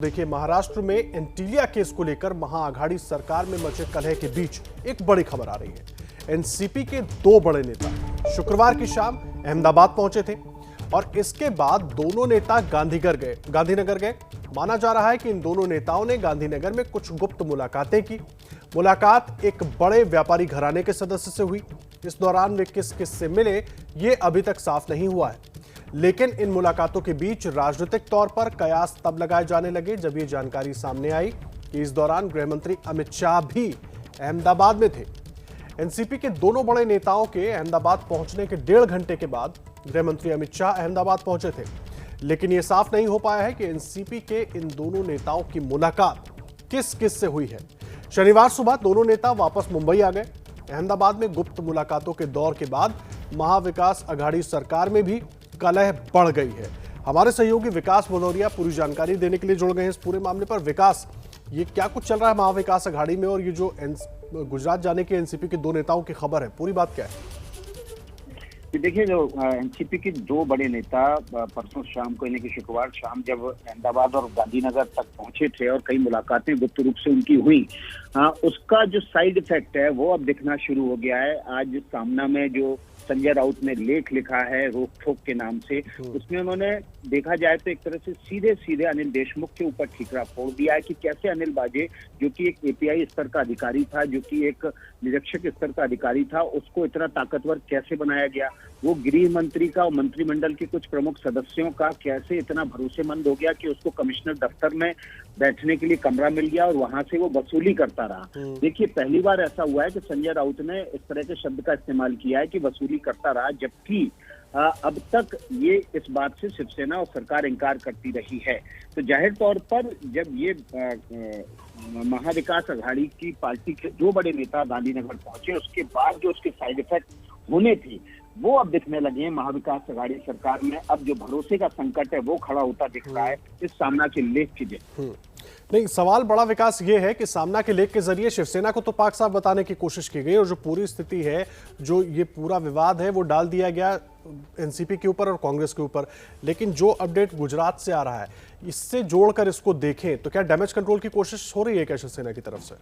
देखिए, महाराष्ट्र में एंटीलिया केस को लेकर महाअघाड़ी सरकार में मचे कलह के बीच एक बड़ी खबर आ रही है। एनसीपी के दो बड़े नेता शुक्रवार की शाम अहमदाबाद पहुंचे थे और इसके बाद दोनों नेता गांधीनगर गए। माना जा रहा है कि इन दोनों नेताओं ने गांधीनगर में कुछ गुप्त मुलाकातें की। मुलाकात एक बड़े व्यापारी घराने के सदस्य से हुई। इस दौरान वे किस किस से मिले, ये अभी तक साफ नहीं हुआ है, लेकिन इन मुलाकातों के बीच राजनीतिक तौर पर कयास तब लगाए जाने लगे जब ये जानकारी सामने आई कि इस दौरान गृहमंत्री अमित शाह भी अहमदाबाद में थे। एनसीपी के दोनों बड़े नेताओं के अहमदाबाद पहुंचने के 1.5 घंटे के बाद गृहमंत्री अमित शाह अहमदाबाद पहुंचे थे, लेकिन यह साफ नहीं हो पाया है कि एनसीपी के इन दोनों नेताओं की मुलाकात किस किस से हुई है। शनिवार सुबह दोनों नेता वापस मुंबई आ गए। अहमदाबाद में गुप्त मुलाकातों के दौर के बाद महाविकास अघाड़ी सरकार में भी कलह बढ़ गई है। हमारे सहयोगी विकास भदौरिया पूरी जानकारी देने के लिए जुड़ गए हैं इस पूरे मामले पर। विकास, ये क्या कुछ चल रहा है महाविकास अघाड़ी में, और ये जो गुजरात जाने के एनसीपी के दो नेताओं की खबर है, पूरी बात क्या है? देखिए, जो एनसीपी के दो बड़े नेता परसों शाम को यानी कि शुक्रवार शाम जब अहमदाबाद और गांधीनगर तक पहुंचे थे और कई मुलाकातें गुप्त रूप से उनकी हुई, उसका जो साइड इफेक्ट है वो अब दिखना शुरू हो गया है। आज सामना में जो संजय राउत ने लेख लिखा है रोक ठोक के नाम से, उसमें उन्होंने देखा जाए तो एक तरह से सीधे सीधे अनिल देशमुख के ऊपर ठीकरा फोड़ दिया है कि कैसे अनिल बाजे, जो कि एक एपीआई स्तर का अधिकारी था, जो कि एक निरीक्षक स्तर का अधिकारी था, उसको इतना ताकतवर कैसे बनाया गया। वो गृह मंत्री का और मंत्रिमंडल के कुछ प्रमुख सदस्यों का कैसे इतना भरोसेमंद हो गया कि उसको कमिश्नर दफ्तर में बैठने के लिए कमरा मिल गया और वहां से वो वसूली करता रहा। देखिए, पहली बार ऐसा हुआ है कि संजय राउत ने इस तरह के शब्द का इस्तेमाल किया है कि वसूली करता रहा, जबकि अब तक ये इस बात से शिवसेना और सरकार इंकार करती रही है। तो जाहिर तौर पर जब ये महाविकास अघाड़ी की पार्टी के दो बड़े नेता गांधीनगर पहुंचे, उसके बाद जो उसके साइड इफेक्ट होने थे वो अब दिखने लगे हैं महाविकास अघाड़ी सरकार में। अब जो भरोसे का संकट है वो खड़ा होता दिख रहा है इस सामना के लेख के जरिए। नहीं, सवाल बड़ा विकास ये है कि सामना के लेख के जरिए शिवसेना को तो पाक साफ बताने की कोशिश की गई और जो पूरी स्थिति है, जो ये पूरा विवाद है, वो डाल दिया गया एनसीपी के ऊपर और कांग्रेस के ऊपर। लेकिन जो अपडेट गुजरात से आ रहा है, इससे जोड़कर इसको देखें तो क्या डैमेज कंट्रोल की कोशिश हो रही है क्या शिवसेना की तरफ से?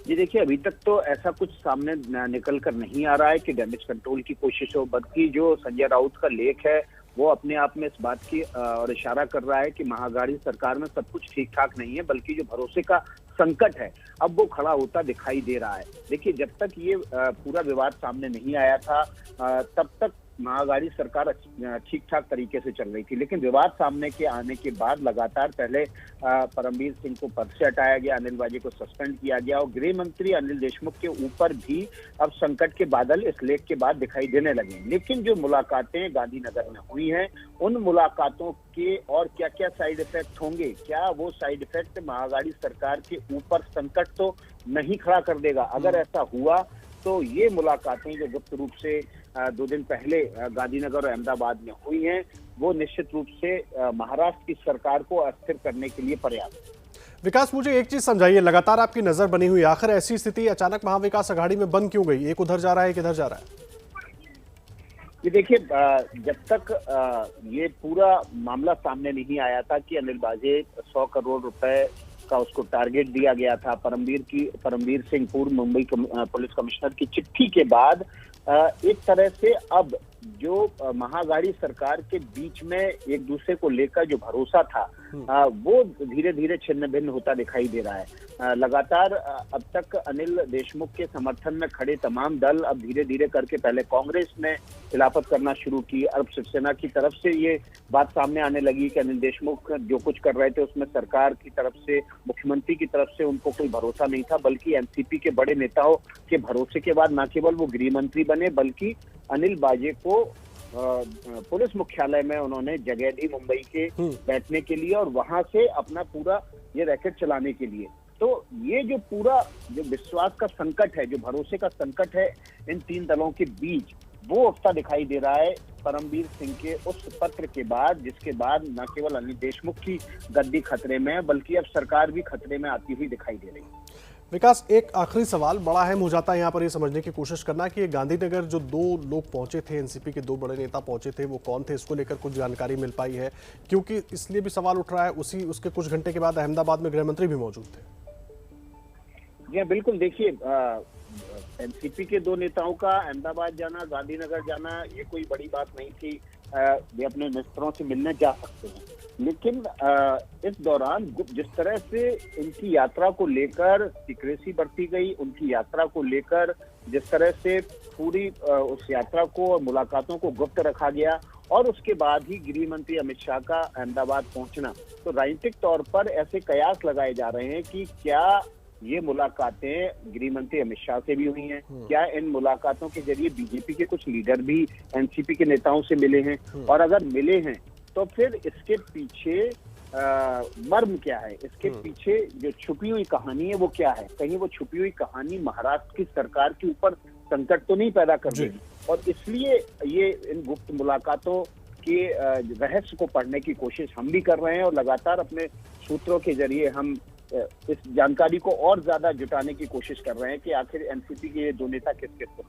जी देखिए, अभी तक तो ऐसा कुछ सामने निकल कर नहीं आ रहा है कि डैमेज कंट्रोल की कोशिश हो, बल्कि जो संजय राउत का लेख है वो अपने आप में इस बात की और इशारा कर रहा है कि महाअघाड़ी सरकार में सब कुछ ठीक ठाक नहीं है, बल्कि जो भरोसे का संकट है अब वो खड़ा होता दिखाई दे रहा है। देखिए, जब तक ये पूरा विवाद सामने नहीं आया था तब तक महाअघाड़ी सरकार ठीक ठाक तरीके से चल रही थी, लेकिन विवाद सामने के आने के बाद लगातार पहले परमवीर सिंह को पद से हटाया गया, अनिल बाजे को सस्पेंड किया गया और गृह मंत्री अनिल देशमुख के ऊपर भी अब संकट के बादल इस लेख के बाद दिखाई देने लगे। लेकिन जो मुलाकातें गांधीनगर में हुई हैं, उन मुलाकातों के और क्या क्या साइड इफेक्ट होंगे, क्या वो साइड इफेक्ट महाअघाड़ी सरकार के ऊपर संकट तो नहीं खड़ा कर देगा? अगर ऐसा हुआ तो ये मुलाकातें जो गुप्त रूप से 2 दिन पहले गांधीनगर और अहमदाबाद में हुई हैं, वो निश्चित रूप से महाराष्ट्र की सरकार को अस्थिर करने के लिए पर्याप्त। विकास, मुझे एक चीज समझाइए, लगातार आपकी नजर बनी हुई, आखिर ऐसी स्थिति अचानक महाविकास अघाड़ी में बन क्यों गई? एक उधर जा रहा है, एक इधर जा रहा है। ये देखिए, जब तक ये पूरा मामला सामने नहीं आया था कि अनिल बाजे 100 करोड़ रुपए का उसको टारगेट दिया गया था, परमवीर सिंह पूर्व मुंबई पुलिस कमिश्नर की चिट्ठी के बाद एक तरह से अब जो महाअघाड़ी सरकार के बीच में एक दूसरे को लेकर जो भरोसा था वो धीरे धीरे छिन्न भिन्न होता दिखाई दे रहा है। लगातार अब तक अनिल देशमुख के समर्थन में खड़े तमाम दल अब धीरे धीरे करके पहले कांग्रेस ने खिलाफत करना शुरू की, अब शिवसेना की तरफ से ये बात सामने आने लगी कि अनिल देशमुख जो कुछ कर रहे थे उसमें सरकार की तरफ से, मुख्यमंत्री की तरफ से उनको कोई भरोसा नहीं था, बल्कि एनसीपी के बड़े नेताओं के भरोसे के बाद न केवल वो गृह मंत्री बने बल्कि अनिल बाजे को पुलिस मुख्यालय में उन्होंने जगह दी मुंबई के बैठने के लिए और वहां से अपना पूरा ये रैकेट चलाने के लिए। तो ये जो पूरा जो विश्वास का संकट है, जो भरोसे का संकट है इन तीन दलों के बीच, वो उठता दिखाई दे रहा है परमवीर सिंह के उस पत्र के बाद, जिसके बाद न केवल अनिल देशमुख की गद्दी खतरे में है बल्कि अब सरकार भी खतरे में आती हुई दिखाई दे रही है। विकास, एक आखिरी सवाल बड़ा अहम हो जाता है यहाँ पर ये समझने की कोशिश करना कि ये गांधीनगर जो दो लोग पहुंचे थे, एनसीपी के दो बड़े नेता पहुंचे थे, वो कौन थे, इसको लेकर कुछ जानकारी मिल पाई है? क्योंकि इसलिए भी सवाल उठ रहा है, उसके कुछ घंटे के बाद अहमदाबाद में गृह मंत्री भी मौजूद थे। जी हाँ, बिल्कुल। देखिए, एनसीपी के दो नेताओं का अहमदाबाद जाना, गांधीनगर जाना, ये कोई बड़ी बात नहीं थी। वे अपने मित्रों से मिलने जा सकते हैं, लेकिन इस दौरान जिस तरह से इनकी यात्रा को लेकर सीक्रेसी बरती गई, उनकी यात्रा को लेकर जिस तरह से पूरी उस यात्रा को और मुलाकातों को गुप्त रखा गया, और उसके बाद ही गृह मंत्री अमित शाह का अहमदाबाद पहुंचना, तो राजनीतिक तौर पर ऐसे कयास लगाए जा रहे हैं कि क्या ये मुलाकातें गृह मंत्री अमित शाह से भी हुई हैं, क्या इन मुलाकातों के जरिए बीजेपी के कुछ लीडर भी एनसीपी के नेताओं से मिले हैं, और अगर मिले हैं तो फिर इसके पीछे मर्म क्या है, इसके पीछे जो छुपी हुई कहानी है वो क्या है? कहीं वो छुपी हुई कहानी महाराष्ट्र की सरकार के ऊपर संकट तो नहीं पैदा कर देगी? और इसलिए ये इन गुप्त मुलाकातों के रहस्य को पढ़ने की कोशिश हम भी कर रहे हैं, और लगातार अपने सूत्रों के जरिए हम इस जानकारी को और ज्यादा जुटाने की कोशिश कर रहे हैं कि आखिर एनसीपी के ये दो नेता किस किस को।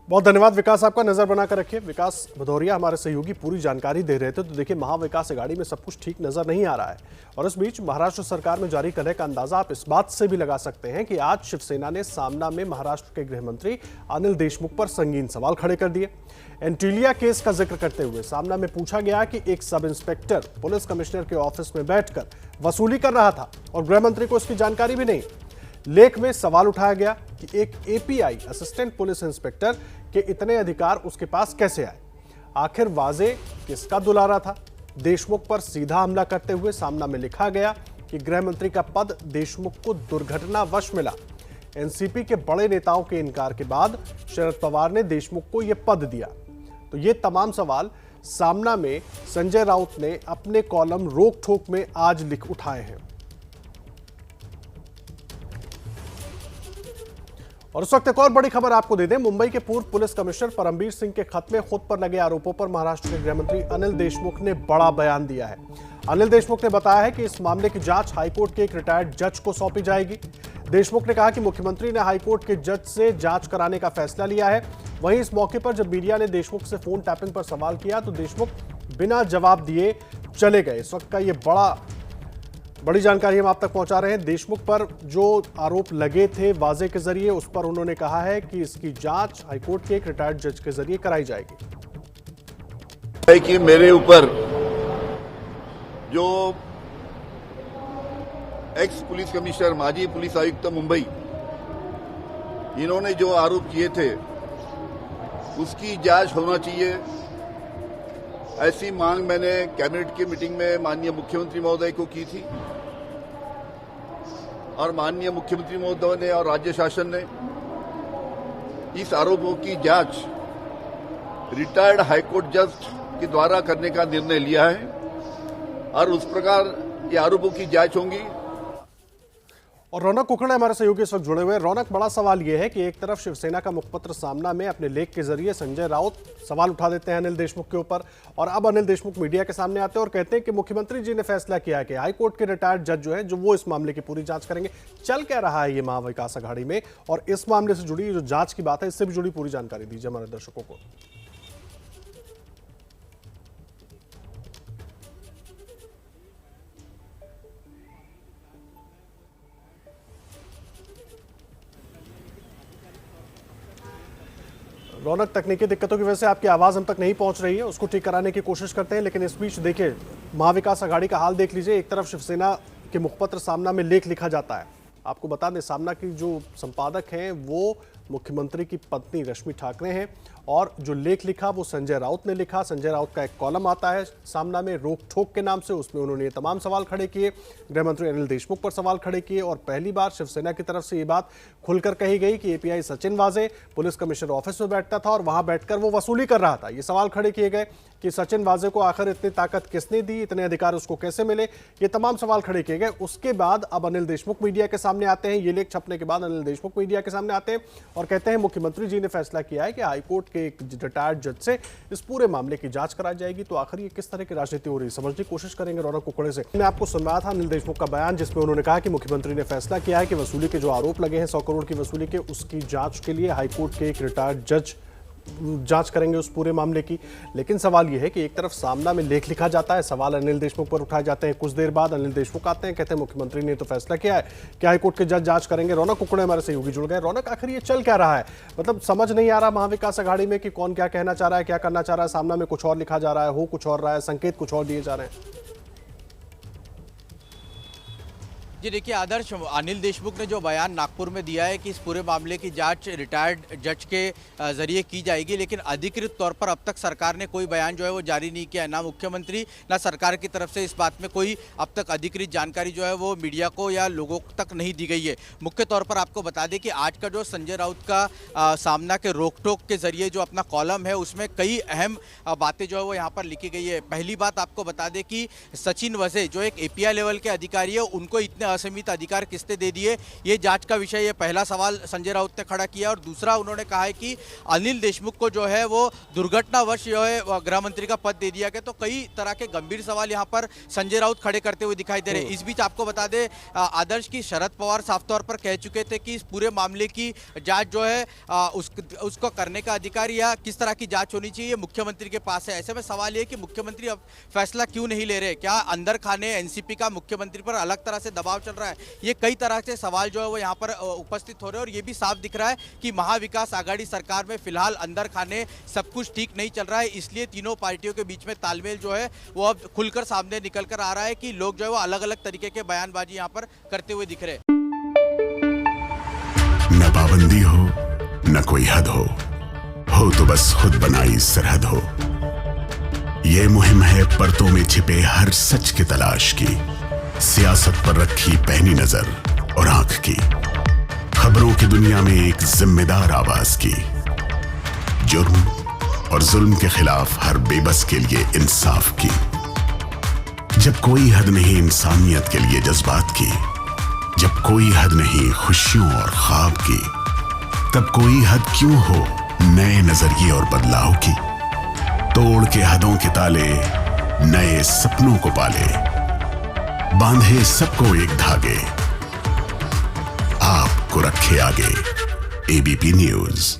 बहुत धन्यवाद विकास, आपका नजर बनाकर रखिए। विकास भदौरिया हमारे सहयोगी पूरी जानकारी दे रहे थे। तो देखिए, महाविकास अघाड़ी में सब कुछ ठीक नजर नहीं आ रहा है, और इस बीच महाराष्ट्र सरकार में जारी कलह का अंदाजा आप इस बात से भी लगा सकते हैं कि आज शिवसेना ने सामना में महाराष्ट्र के गृह मंत्री अनिल देशमुख पर संगीन सवाल खड़े कर दिए। एंटीलिया केस का जिक्र करते हुए सामना में पूछा गया कि एक सब इंस्पेक्टर पुलिस कमिश्नर के ऑफिस में बैठकर वसूली कर रहा था और गृह मंत्री को इसकी जानकारी भी नहीं। लेख में सवाल उठाया गया कि एक एपीआई असिस्टेंट पुलिस इंस्पेक्टर के इतने अधिकार उसके पास कैसे आए? आखिर वाजे किसका दुलारा था? देशमुख पर सीधा हमला करते हुए सामना में लिखा गया कि गृह मंत्री का पद देशमुख को दुर्घटनावश मिला। एनसीपी के बड़े नेताओं के इनकार के बाद शरद पवार ने देशमुख को यह पद दिया। तो ये तमाम सवाल सामना में संजय राउत ने अपने कॉलम रोक ठोक में आज लिख उठाए हैं। और उस वक्त एक और बड़ी खबर आपको दे दें, मुंबई के पूर्व पुलिस कमिश्नर परमबीर सिंह के खत में खुद पर लगे आरोपों पर महाराष्ट्र के गृह मंत्री अनिल देशमुख ने बड़ा बयान दिया है। अनिल देशमुख ने बताया है कि इस मामले की जांच हाईकोर्ट के एक रिटायर्ड जज को सौंपी जाएगी। देशमुख ने कहा कि मुख्यमंत्री ने हाईकोर्ट के जज से जांच कराने का फैसला लिया है। वहीं इस मौके पर जब मीडिया ने देशमुख से फोन टैपिंग पर सवाल किया तो देशमुख बिना जवाब दिए चले गए। इस वक्त का ये बड़ी जानकारी हम आप तक पहुंचा रहे हैं। देशमुख पर जो आरोप लगे थे वाजे के जरिए, उस पर उन्होंने कहा है कि इसकी जांच हाईकोर्ट के एक रिटायर्ड जज के जरिए कराई जाएगी। कि मेरे ऊपर जो एक्स पुलिस कमिश्नर, माजी पुलिस आयुक्त मुंबई, इन्होंने जो आरोप किए थे उसकी जांच होना चाहिए, ऐसी मांग मैंने कैबिनेट की मीटिंग में माननीय मुख्यमंत्री महोदय को की थी, और माननीय मुख्यमंत्री महोदय ने और राज्य शासन ने इस आरोपों की जांच रिटायर्ड हाईकोर्ट जज के द्वारा करने का निर्णय लिया है, और उस प्रकार ये आरोपों की जांच होंगी। और रौनक कुकड़ हमारे सहयोगी इस वक्त जुड़े हुए हैं। रौनक, बड़ा सवाल यह है कि एक तरफ शिवसेना का मुखपत्र सामना में अपने लेख के जरिए संजय राउत सवाल उठा देते हैं अनिल देशमुख के ऊपर, और अब अनिल देशमुख मीडिया के सामने आते हैं और कहते हैं कि मुख्यमंत्री जी ने फैसला किया है कि हाईकोर्ट के रिटायर्ड जज जो है जो वो इस मामले की पूरी जांच करेंगे। चल क्या रहा है ये महाविकास अघाड़ी में, और इस मामले से जुड़ी जो जांच की बात है इससे भी जुड़ी पूरी जानकारी दीजिए हमारे दर्शकों को। रौनक, तकनीकी दिक्कतों की वजह से आपकी आवाज हम तक नहीं पहुंच रही है, उसको ठीक कराने की कोशिश करते हैं। लेकिन इस बीच देखिए, महाविकास अघाड़ी का हाल देख लीजिए। एक तरफ शिवसेना के मुखपत्र सामना में लेख लिखा जाता है। आपको बता दें, सामना की जो संपादक हैं वो मुख्यमंत्री की पत्नी रश्मि ठाकरे हैं, और जो लेख लिखा वो संजय राउत ने लिखा। संजय राउत का एक कॉलम आता है सामना में रोक ठोक के नाम से, उसमें उन्होंने ये तमाम सवाल खड़े किए, गृह मंत्री अनिल देशमुख पर सवाल खड़े किए, और पहली बार शिवसेना की तरफ से ये बात खुलकर कही गई कि एपीआई सचिन वाजे पुलिस कमिश्नर ऑफिस में बैठता था और वहां बैठकर वो वसूली कर रहा था। ये सवाल खड़े किए गए कि सचिन वाजे को आखिर इतनी ताकत किसने दी, इतने अधिकार उसको कैसे मिले, ये तमाम सवाल खड़े किए गए। उसके बाद अब अनिल देशमुख मीडिया के सामने आते हैं। ये लेख छपने के बाद अनिल देशमुख मीडिया के सामने आते हैं और कहते हैं मुख्यमंत्री जी ने फैसला किया है कि हाईकोर्ट के एक रिटायर्ड जज से इस पूरे मामले की जांच कराई जाएगी। तो आखिर ये किस तरह की राजनीति हो रही है, समझने की कोशिश करेंगे रौनक कुकड़े से। मैं आपको सुनवाया था अनिल देशमुख का बयान, जिसमें उन्होंने कहा कि मुख्यमंत्री ने फैसला किया है कि वसूली के जो आरोप लगे हैं 100 करोड़ की वसूली के, उसकी जांच के लिए हाईकोर्ट के एक रिटायर्ड जज जांच करेंगे उस पूरे मामले की। लेकिन सवाल यह है कि एक तरफ सामना में लेख लिखा जाता है, सवाल अनिल देशमुख पर उठाए जाते हैं, कुछ देर बाद अनिल देशमुख आते हैं, कहते हैं मुख्यमंत्री ने तो फैसला किया है कि हाईकोर्ट के जज जांच करेंगे। रौनक कुकड़े हमारे सहयोगी जुड़ गए। रौनक, आखिर ये चल क्या रहा है? मतलब समझ नहीं आ रहा महाविकास आघाड़ी में कि कौन क्या कहना चाह रहा है, क्या करना चाह रहा है। सामना में कुछ और लिखा जा रहा है, हो कुछ और रहा है, संकेत कुछ और दिए जा रहे हैं। जी देखिए आदर्श, अनिल देशमुख ने जो बयान नागपुर में दिया है कि इस पूरे मामले की जांच रिटायर्ड जज के जरिए की जाएगी, लेकिन अधिकृत तौर पर अब तक सरकार ने कोई बयान जो है वो जारी नहीं किया है। ना मुख्यमंत्री ना सरकार की तरफ से इस बात में कोई अब तक अधिकृत जानकारी जो है वो मीडिया को या लोगों तक नहीं दी गई है। मुख्य तौर पर आपको बता दें कि आज का जो संजय राउत का सामना के रोक टोक के जरिए जो अपना कॉलम है उसमें कई अहम बातें जो है वो यहाँ पर लिखी गई है। पहली बात आपको बता दें कि सचिन वजे जो एक API लेवल के अधिकारी है, उनको इतने असीमित अधिकार किसने दे दिए, ये जांच का विषय, ये पहला सवाल संजय राउत ने खड़ा किया। और दूसरा उन्होंने कहा है कि अनिल देशमुख को जो है वो दुर्घटनावश जो है गृह मंत्री का पद दे दिया गया। तो कई तरह के गंभीर सवाल यहाँ पर संजय राउत खड़े करते हुए दिखाई दे रहे हैं। इस बीच आपको बता दें आदर्श की शरद पवार साफ तौर पर कह चुके थे कि इस पूरे मामले की जांच जो है उसको करने का अधिकार या किस तरह की जांच होनी चाहिए मुख्यमंत्री के पास है। ऐसे में सवाल ये कि मुख्यमंत्री अब फैसला क्यों नहीं ले रहे? क्या अंदर खाने NCP का मुख्यमंत्री पर अलग तरह से दबाव चल रहा है? ये कई तरह से सवाल जो है वो यहाँ पर उपस्थित हो रहे हैं। और ये भी साफ दिख रहा है कि महाविकास आघाड़ी सरकार में फिलहाल अंदर खाने सब कुछ ठीक नहीं चल रहा है। इसलिए तीनों पार्टियों के बीच में तालमेल जो है वो अब खुलकर सामने निकल कर आ रहा है कि लोग जो है वो अलग अलग तरीके के बयानबाजी यहाँ पर करते हुए दिख रहे हैं। न पाबंदी हो न कोई हद हो तो बस खुद बनाई सरहद हो। ये मुहिम है परतों में छिपे हर सच की तलाश की, सियासत पर रखी पैनी नजर और आंख की, खबरों की दुनिया में एक जिम्मेदार आवाज की, जुर्म और जुल्म के खिलाफ हर बेबस के लिए इंसाफ की। जब कोई हद नहीं इंसानियत के लिए जज्बात की, जब कोई हद नहीं खुशियों और ख्वाब की, तब कोई हद क्यों हो नए नजरिए और बदलाव की। तोड़ के हदों के ताले नए सपनों को पाले, बांधे सबको एक धागे, आपको रखे आगे ABP न्यूज।